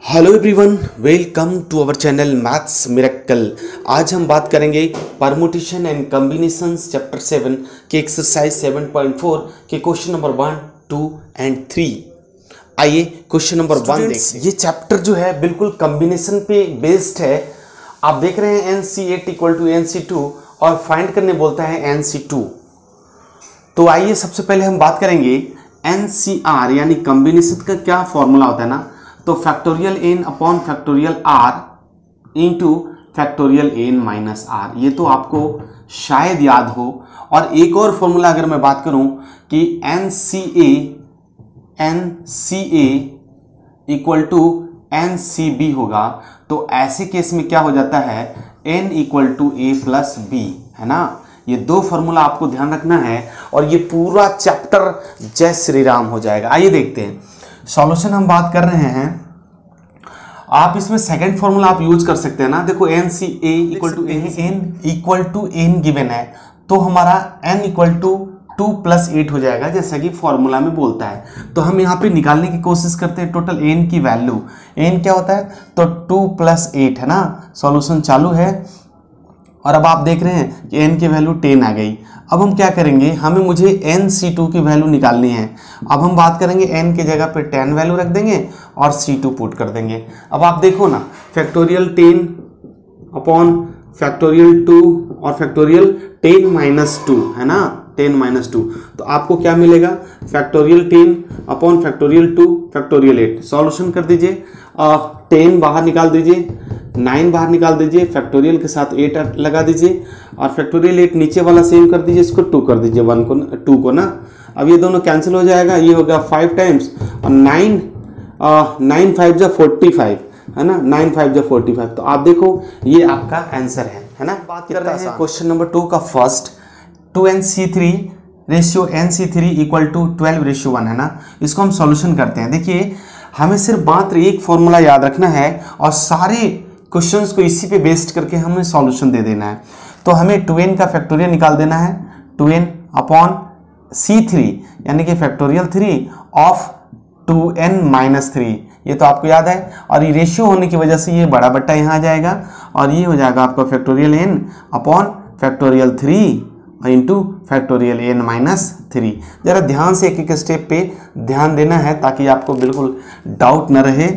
Hello everyone, welcome to our channel maths miracle. आज हम बात करेंगे परमुटेशन एंड कॉम्बिनेशंस चैप्टर 7 के एक्सरसाइज 7.4 के क्वेश्चन नंबर 1, 2 एंड 3। आइए क्वेश्चन नंबर 1 देखते हैं। ये चैप्टर जो है बिल्कुल कॉम्बिनेशन पे बेस्ड है। आप देख रहे हैं NC8 इक्वल टू NC2 और फाइंड करने बोलता है NC2। तो आइए सबसे पहले हम बात करेंगे NCR यानी कॉम्बिनेशन का क्या फॉर्मूला होता है ना। तो factorial n upon factorial r into factorial n minus r, ये तो आपको शायद याद हो। और एक और फॉर्मूला अगर मैं बात करूं कि NCA इक्वल टू NCB होगा, तो ऐसे केस में क्या हो जाता है n equal to a plus b, है ना। ये दो फॉर्मूला आपको ध्यान रखना है और ये पूरा चैप्टर जय श्री राम हो जाएगा। आइए देखते हैं सॉल्यूशन। हम बात कर रहे हैं, आप इसमें सेकंड फॉर्मूला आप यूज कर सकते हैं ना। देखो NCA equal to n equal to n given है, तो हमारा n इक्वल टू 2 प्लस 8 हो जाएगा, जैसा कि फॉर्मूला में बोलता है। तो हम यहाँ पे निकालने की कोशिश करते हैं टोटल n की वैल्यू। n क्या होता है, तो 2 प्लस 8 है ना। सॉल्यूशन चालू है और अब आप देख रहे हैं कि n की वैल्यू 10 आ गई। अब हम क्या करेंगे, मुझे NC2 की वैल्यू निकालनी है। अब हम बात करेंगे n की जगह पे 10 वैल्यू रख देंगे और C2 पुट कर देंगे। अब आप देखो ना, फैक्टोरियल 10 अपॉन फैक्टोरियल 2 और फैक्टोरियल 10 माइनस 2, है ना, 10 माइनस 2। तो आपको क्या मिलेगा, factorial 10 upon factorial 2 factorial 8। Solution कर दीजिए, 10 बाहर निकाल दीजिए, 9 बाहर निकाल दीजिए, फैक्टोरियल के साथ 8 लगा दीजिए और फैक्टोरियल 8 नीचे वाला सेम कर दीजिए, इसको 2 कर दीजिए, 2 को ना। अब ये दोनों कैंसिल हो जाएगा, ये होगा 5 टाइम्स और 9 5 जा 45, है ना, 9 5 जा 45। तो आप देखो ये आपका आंसर है ना। बात कर रहे हैं क्वेश्चन नंबर 2 का first. 2NC3 ratio NC3 equal to 12:1, है ना। इसको हम सॉल्यूशन करते हैं। देखिए हमें सिर्फ मात्र एक फॉर्मूला याद रखना है और सारे क्वेश्चंस को इसी पे बेस्ड करके हमें सॉल्यूशन दे देना है। तो हमें 2n का फैक्टोरियल निकाल देना है, 2n अपॉन C3 यानी कि फैक्टोरियल 3 ऑफ 2n माइनस 3, ये तो आपको याद है। और ये रेशियो होने की वजह से ये बड़ा बट्टा यहाँ आ जाएगा और ये हो जाएगा आपका factorial n upon factorial 3 into factorial n minus 3। जरा ध्यान से एक एक स्टेप पे ध्यान देना है ताकि आपको बिल्कुल डाउट न रहे।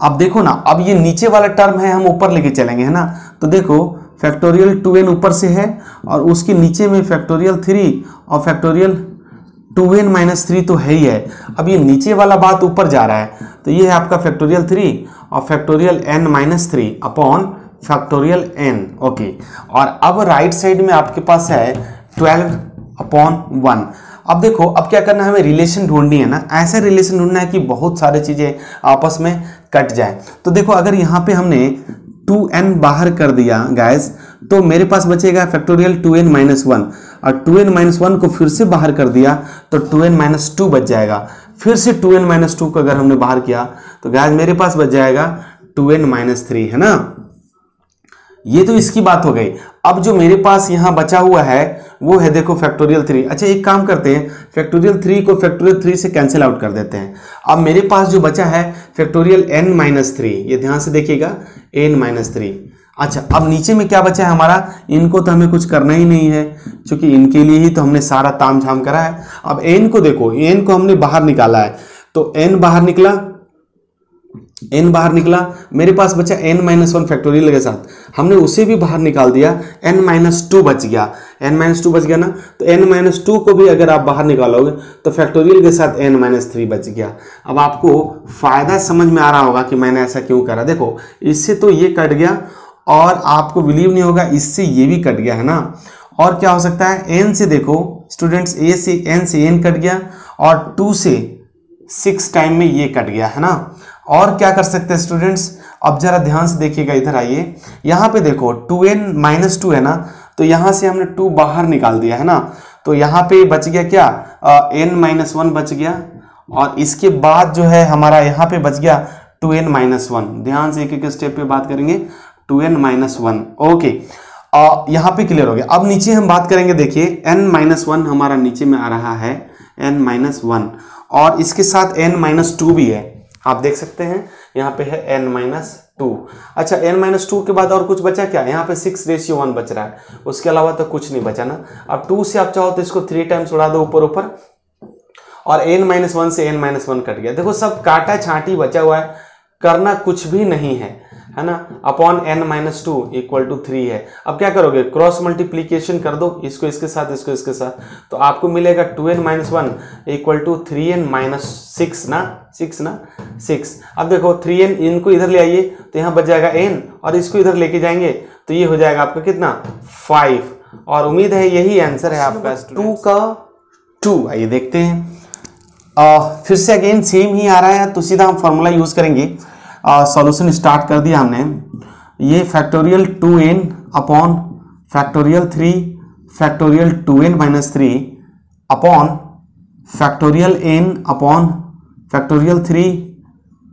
अब देखो ना, अब ये नीचे वाला टर्म है, हम ऊपर लेके चलेंगे, है ना। तो देखो फैक्टोरियल 2n ऊपर से है और उसके नीचे में फैक्टोरियल 3 और फैक्टोरियल 2n माइनस 3 तो है ही है। अब ये नीचे वाला बात ऊपर जा रहा है, तो ये है आपका फैक्टोरियल 3 और factorial n minus 3 upon factorial n। Okay, और अब राइट साइड में आपके पास है 12/1। अब देखो, अब क्या करना है, हमें रिलेशन ढूंढनी है ना। ऐसा रिलेशन ढूंढना है कि बहुत सारे चीजें आपस में कट जाए। तो देखो अगर यहाँ पे हमने 2n बाहर कर दिया गाइस, तो मेरे पास बचेगा फैक्टोरियल 2n माइनस 1 और 2n माइनस 1 को फिर से बाहर कर दिया तो 2n माइनस 2 बच जाएगा। फिर से 2n माइनस 2 को अगर हमने बाहर किया तो गाइस मेरे पास बच जाएगा 2n माइनस 3, है ना। ये तो इसकी बात हो गई। अब जो मेरे पास यहाँ बचा हुआ है वो है देखो फैक्टोरियल 3। अच्छा एक काम करते हैं, फैक्टोरियल 3 को फैक्टोरियल 3 से कैंसिल आउट कर देते हैं। अब मेरे पास जो बचा है फैक्टोरियल n माइनस 3, ये ध्यान से देखिएगा, n माइनस 3। अच्छा अब नीचे में क्या बचा है हमारा, इनको तो हमें कुछ करना ही नहीं है क्योंकि इनके लिए ही तो हमने सारा ताम झाम करा है। अब n को देखो, n को हमने बाहर निकाला है, तो n बाहर निकला, मेरे पास बचा n माइनस 1 फैक्टोरियल के साथ, हमने उसे भी बाहर निकाल दिया, n माइनस 2 बच गया, n माइनस 2 बच गया ना। तो n माइनस 2 को भी अगर आप बाहर निकालोगे तो फैक्टोरियल के साथ n माइनस 3 बच गया। अब आपको फायदा समझ में आ रहा होगा कि मैंने ऐसा क्यों करा। देखो इससे तो ये कट गया और आपको बिलीव नहीं होगा, इससे ये भी कट गया, है ना। और क्या हो सकता है, n से देखो स्टूडेंट्स, n से n कट गया और 2 से 6 टाइम में ये कट गया, है ना। और क्या कर सकते हैं स्टूडेंट्स, अब जरा ध्यान से देखिएगा, इधर आइए, यहाँ पे देखो 2n माइनस 2 है ना, तो यहाँ से हमने 2 बाहर निकाल दिया, है ना। तो यहाँ पे बच गया क्या, n माइनस 1 बच गया और इसके बाद जो है हमारा यहाँ पे बच गया 2n माइनस 1। ध्यान से एक एक स्टेप पे बात करेंगे, 2n माइनस 1। ओके, यहाँ पे क्लियर हो गया। अब नीचे हम बात करेंगे, देखिए n माइनस 1 हमारा नीचे में आ रहा है, n माइनस 1 और इसके साथ n माइनस 2 भी है। आप देख सकते हैं यहाँ पे है n-2। अच्छा n-2 के बाद और कुछ बचा क्या? यहाँ पे 6:1 बच रहा है, उसके अलावा तो कुछ नहीं बचा ना। अब 2 से आप चाहो तो इसको 3 टाइम्स उड़ा दो ऊपर ऊपर, और n-1 से n-1 कट गया। देखो सब काटा छांटी बचा हुआ है, करना कुछ भी नहीं है ना। अपॉन n-2 इक्वल टू 3 है। अब क्या करोगे? क्रॉस मल्टीप्लीकेशन कर दो, इसको इसके साथ, इसको इसके साथ, तो आपको मिलेगा 2n-1 इक्वल टू 3n-6 ना, 6। अब देखो 3n, इनको इधर ले आइए तो यहाँ बच जाएगा n, और इसको इधर लेके जाएंगे तो ये हो जाएगा आपका कितना? 5। और उम्मीद है यही आंसर है आपका 2 का 2। आइए देखते हैं, फिर से अगेन सेम ही आ रहा है, तो सीधा हम फॉर्मूला यूज करेंगे। सॉल्यूशन स्टार्ट कर दिया हमने। ये factorial 2n upon factorial 3 factorial 2n-3 upon factorial n upon factorial 3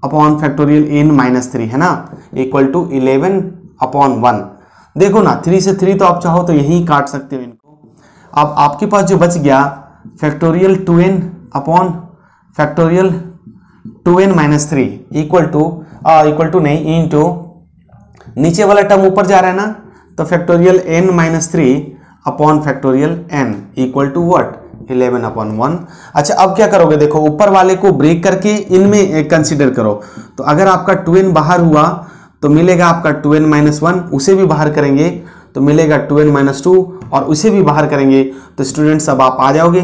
upon factorial n-3 है ना, इक्वल टू 11/1। देखो ना 3 से 3 तो आप चाहो तो यहीं काट सकते हो इनको। अब आपके पास जो बच गया factorial 2n upon factorial 2n-3 equal to नहीं, इनटू नीचे वाला टर्म ऊपर जा रहा है ना, तो factorial n-3 upon factorial n equal to what? 11/1। अच्छा अब क्या करोगे? देखो ऊपर वाले को ब्रेक करके इनमें कंसीडर करो, तो अगर आपका 2n बाहर हुआ तो मिलेगा आपका 2n-1, उसे भी बाहर करेंगे तो मिलेगा 2n-2, और उसे भी बाहर करेंगे तो स्टूडेंट्स अब आप आ जाओगे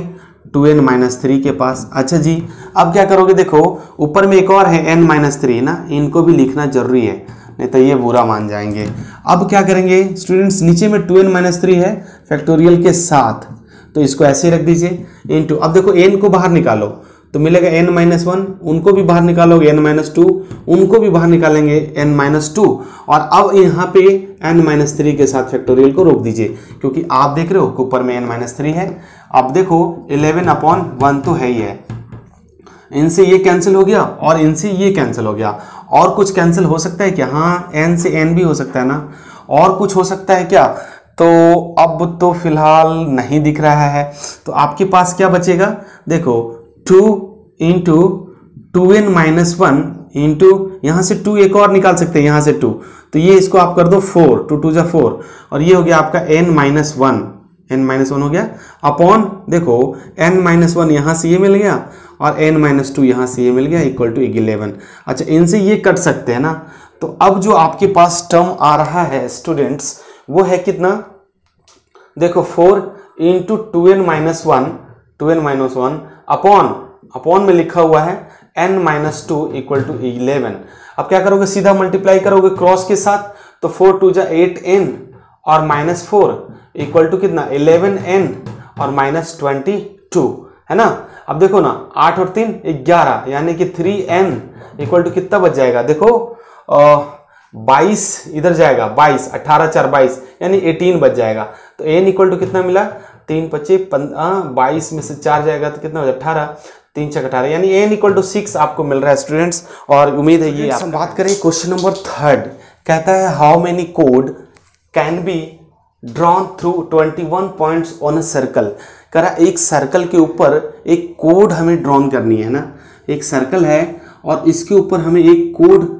2n-3 के पास। अच्छा जी, अब क्या करोगे? देखो ऊपर में एक और है n-3 ना, इनको भी लिखना जरूरी है, नहीं तो ये बुरा मान जाएंगे। अब क्या करेंगे स्टूडेंट्स? नीचे में 2n-3 है फैक्टोरियल के साथ, तो इसको ऐसे ही रख दीजिए इनटू। अब देखो n को बाहर निकालो तो मिलेगा n-1, उनको भी बाहर निकालोगे n-2, उनको भी बाहर निकालेंगे n-2, और अब यहाँ पे n-3 के साथ फैक्टोरियल को रोक दीजिए, क्योंकि आप देख रहे हो ऊपर में n-3 है। अब देखो 11/1 तो है ही है, इनसे ये कैंसिल हो गया और इनसे ये कैंसिल हो गया। और कुछ कैंसिल हो सकता है क्या? हाँ, n से n भी हो सकता है ना। और कुछ हो सकता है क्या? तो अब तो फिलहाल नहीं दिख रहा है, तो आपके पास क्या बचेगा? देखो 2 इंटू 2n-1 इंटू, यहाँ से 2 एक और निकाल सकते हैं, यहाँ से 2, तो ये इसको आप कर दो 4, 2 × 4, और ये हो गया आपका n-1 हो गया अपॉन, देखो n-1 यहाँ से ये मिल गया और n-2 यहाँ से ये मिल गया इक्वल टू 11। अच्छा इनसे ये कट सकते हैं ना, तो अब जो आपके पास टर्म आ रहा है स्टूडेंट्स वो है कितना? देखो 4 इंटू 2n-1 अपॉन में लिखा हुआ है n-2 इक्वल टू 11। अब क्या करोगे? सीधा मल्टीप्लाई करोगे क्रॉस के साथ, तो 4 × 2 = 8n और -4 इक्वल टू कितना? 11n और -22 है ना। अब देखो ना 8 और 3 11, यानी कि 3n इक्वल टू कितना बच जाएगा? देखो 22 इधर जाएगा, 22, 18 × 4 = 22, यानी 18 बच जाएगा। तो n इक्वल टू कितना मिला? 3 × 5 = 22 में से 4 जाएगा तो कितना हो जाएगा? 18, 3 × 6 = 18, यानी n इक्वल टू 6 आपको मिल रहा है स्टूडेंट्स। और उम्मीद है ये हम बात करें क्वेश्चन नंबर 3, कहता है how many code can be drawn through 21 points on a circle. कह रहा एक सर्कल के ऊपर एक कोड हमें ड्रॉन करनी है ना, एक सर्कल है और इसके ऊपर हमें एक कोड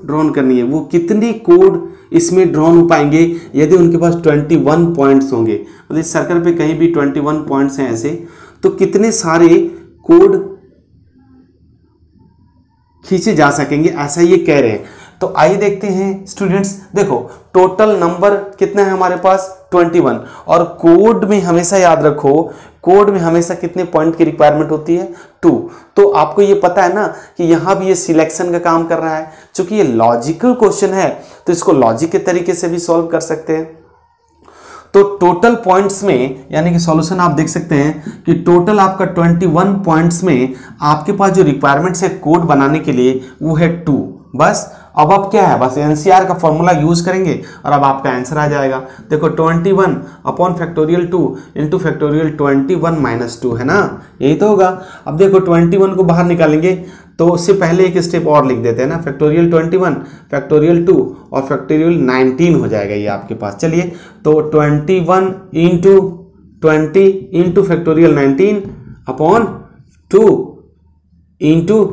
ड्रॉन करनी है। वो कितने कोड इसमें ड्रॉन हो पाएंगे यदि उनके पास 21 पॉइंट्स होंगे? मतलब इस सर्कल पे कहीं भी 21 पॉइंट्स हैं ऐसे, तो कितने सारे कोड खींचे जा सकेंगे, ऐसा ये कह रहे हैं। तो आइए देखते हैं स्टूडेंट्स। देखो टोटल नंबर कितना है हमारे पास? 21, और कोड में हमेशा याद रखो, कोड में हमेशा कितने पॉइंट की रिक्वायरमेंट होती है? 2। तो आपको ये पता है ना कि यहाँ भी ये सिलेक्शन का काम कर रहा है। चूंकि ये लॉजिकल क्वेश्चन है तो इसको लॉजिक के तरीके से भी सॉल्व कर सकते हैं। तो टोटल पॉइंट्स में, यानी कि सॉल्यूशन आप देख सकते हैं कि टोटल आपका 21 पॉइंट्स में आपके पास जो रिक्वायरमेंट्स है कोड बनाने के लिए वो है 2 बस। अब क्या है? बस एनसीआर का फॉर्मूला यूज करेंगे और अब आपका आंसर आ जाएगा। देखो 21 अपॉन फैक्टोरियल 2 इंटू फैक्टोरियल 21 - 2 है ना, यही तो होगा। अब देखो 21 को बाहर निकालेंगे तो उससे पहले एक स्टेप और लिख देते हैं ना, फैक्टोरियल 21 फैक्टोरियल 2 और फैक्टोरियल 19 हो जाएगा ये आपके पास। चलिए तो 21 into 20 into factorial 19 upon 2 into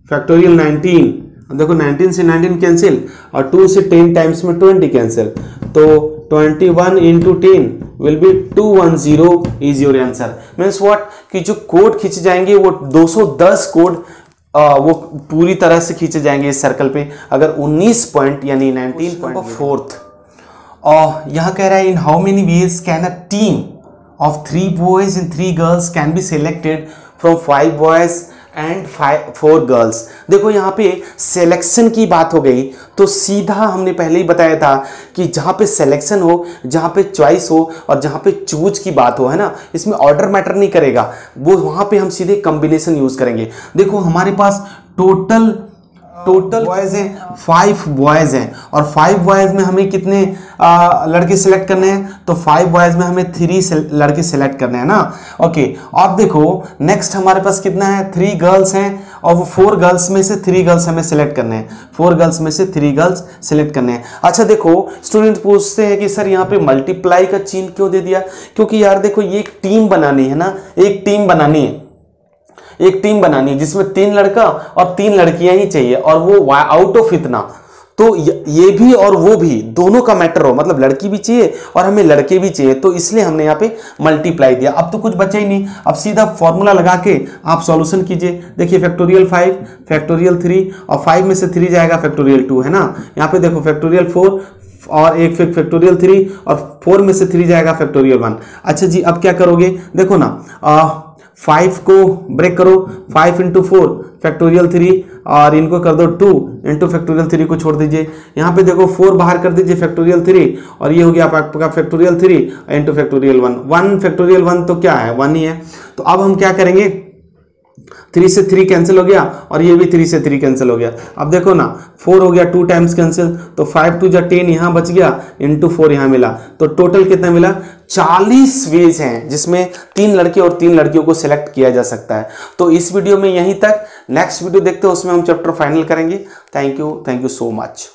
factorial 19, देखो 19 से 19 कैंसिल और 2 से 10 टाइम्स में 20 कैंसिल, तो 21 into 10 will be 210 is your answer. Means what कि जो कोड खींचे जाएंगे वो 210 कोड वो पूरी तरह से खींचे जाएंगे इस सर्कल पे अगर 19 पॉइंट यानी 19 पॉइंट। फोर्थ और यहाँ कह रहा है in how many ways can a team of 3 boys and 3 girls can be selected from 5 boys and 4 girls. देखो यहाँ पे सिलेक्शन की बात हो गई तो सीधा हमने पहले ही बताया था कि जहाँ पे सिलेक्शन हो, जहाँ पे चॉइस हो और जहाँ पे चूज की बात हो, है ना, इसमें ऑर्डर मैटर नहीं करेगा, वो वहाँ पे हम सीधे कॉम्बिनेशन यूज करेंगे। देखो हमारे पास टोटल बॉयज हैं, 5 बॉयज हैं और 5 बॉयज में हमें कितने लड़के सिलेक्ट करने हैं, तो 5 बॉयज में हमें 3 लड़के सिलेक्ट करने हैं ना। ओके, अब देखो नेक्स्ट हमारे पास कितना है, 3 गर्ल्स हैं और वो 4 गर्ल्स में से 3 गर्ल्स हमें सिलेक्ट करने हैं, 4 गर्ल्स में से 3 गर्ल्स सिलेक्ट करने हैं। अच्छा देखो स्टूडेंट पूछते हैं कि सर यहाँ पे मल्टीप्लाई का चिन्ह क्यों दे दिया, क्योंकि यार देखो ये एक टीम बनानी है ना, एक टीम बनानी है जिसमें 3 लड़का और 3 लड़कियां ही चाहिए और वो आउट ऑफ इतना, तो ये भी और वो भी दोनों का मैटर हो, मतलब लड़की भी चाहिए और हमें लड़के भी चाहिए, तो इसलिए हमने यहाँ पे मल्टीप्लाई दिया। अब तो कुछ बचा ही नहीं, अब सीधा फॉर्मूला लगा के आप सॉल्यूशन कीजिए। देखिए फैक्टोरियल 5 फैक्टोरियल 3 और 5 में से 3 जाएगा फैक्टोरियल 2, है ना। यहाँ पे देखो फैक्टोरियल 4 और एक फैक्टोरियल 3 और 4 में से 3 जाएगा फैक्टोरियल 1। अच्छा जी अब क्या करोगे, देखो ना 5 को ब्रेक करो, 5 इंटू 4 फैक्टोरियल 3 और इनको कर दो 2 इंटू फैक्टोरियल 3 को छोड़ दीजिए। यहाँ पे देखो 4 बाहर कर दीजिए फैक्टोरियल 3 और ये हो गया आपका फैक्टोरियल 3 इंटू फैक्टोरियल 1। 1 फैक्टोरियल 1 तो क्या है, 1 ही है। तो अब हम क्या करेंगे, 3 से 3 कैंसिल हो गया और ये भी 3 से 3 कैंसिल हो गया। अब देखो ना 4 हो गया 2 टाइम्स कैंसिल, तो 5 2 10 यहाँ बच गया इंटू 4 यहाँ मिला, तो टोटल कितना मिला, 40 वेज हैं जिसमें 3 लड़के और 3 लड़कियों को सिलेक्ट किया जा सकता है। तो इस वीडियो में यहीं तक, नेक्स्ट वीडियो देखते हैं उसमें हम चैप्टर फाइनल करेंगे। Thank you so much.